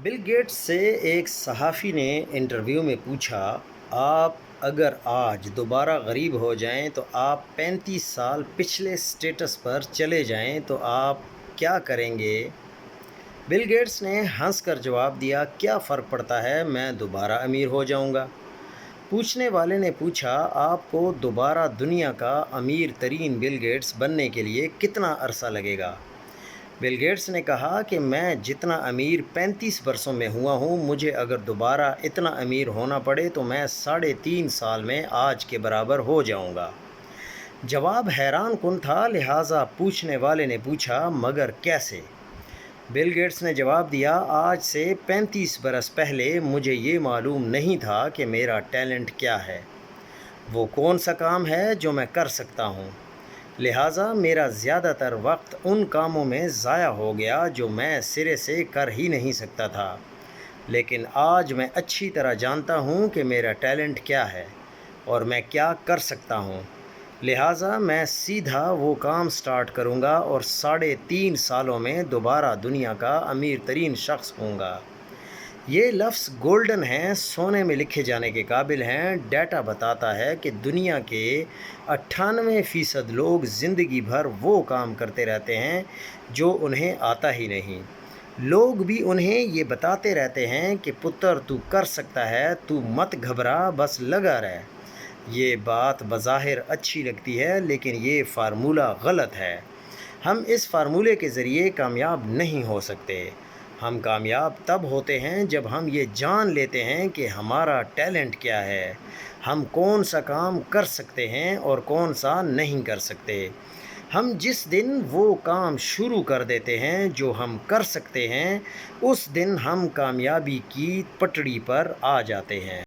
Bill Gates سے ایک صحافی نے انٹرویو میں پوچھا، آپ اگر آج دوبارہ غریب ہو جائیں تو آپ 35 سال پچھلے سٹیٹس پر چلے جائیں تو آپ کیا کریں گے؟ بل گیٹس نے ہنس کر جواب دیا، کیا فرق پڑتا ہے، میں دوبارہ امیر ہو جاؤں گا۔ پوچھنے والے نے پوچھا، آپ کو دوبارہ دنیا کا امیر ترین بل گیٹس بننے کے لیے کتنا عرصہ لگے گا؟ بل گیٹس نے کہا کہ میں جتنا امیر 35 برسوں میں ہوا ہوں، مجھے اگر دوبارہ اتنا امیر ہونا پڑے تو میں 3.5 سال میں آج کے برابر ہو جاؤں گا۔ جواب حیران کن تھا، لہٰذا پوچھنے والے نے پوچھا، مگر کیسے؟ بل گیٹس نے جواب دیا، آج سے 35 برس پہلے مجھے یہ معلوم نہیں تھا کہ میرا ٹیلنٹ کیا ہے، وہ کون سا کام ہے جو میں کر سکتا ہوں، لہٰذا میرا زیادہ تر وقت ان کاموں میں ضائع ہو گیا جو میں سرے سے کر ہی نہیں سکتا تھا، لیکن آج میں اچھی طرح جانتا ہوں کہ میرا ٹیلنٹ کیا ہے اور میں کیا کر سکتا ہوں، لہٰذا میں سیدھا وہ کام سٹارٹ کروں گا اور 3.5 سالوں میں دوبارہ دنیا کا امیر ترین شخص ہوں گا۔ یہ لفظ گولڈن ہیں، سونے میں لکھے جانے کے قابل ہیں۔ ڈیٹا بتاتا ہے کہ دنیا کے 98% لوگ زندگی بھر وہ کام کرتے رہتے ہیں جو انہیں آتا ہی نہیں۔ لوگ بھی انہیں یہ بتاتے رہتے ہیں کہ پتر تو کر سکتا ہے، تو مت گھبرا، بس لگا رہ۔ یہ بات بظاہر اچھی لگتی ہے، لیکن یہ فارمولہ غلط ہے۔ ہم اس فارمولے کے ذریعے کامیاب نہیں ہو سکتے۔ ہم کامیاب تب ہوتے ہیں جب ہم یہ جان لیتے ہیں کہ ہمارا ٹیلنٹ کیا ہے، ہم کون سا کام کر سکتے ہیں اور کون سا نہیں کر سکتے۔ ہم جس دن وہ کام شروع کر دیتے ہیں جو ہم کر سکتے ہیں، اس دن ہم کامیابی کی پٹڑی پر آ جاتے ہیں۔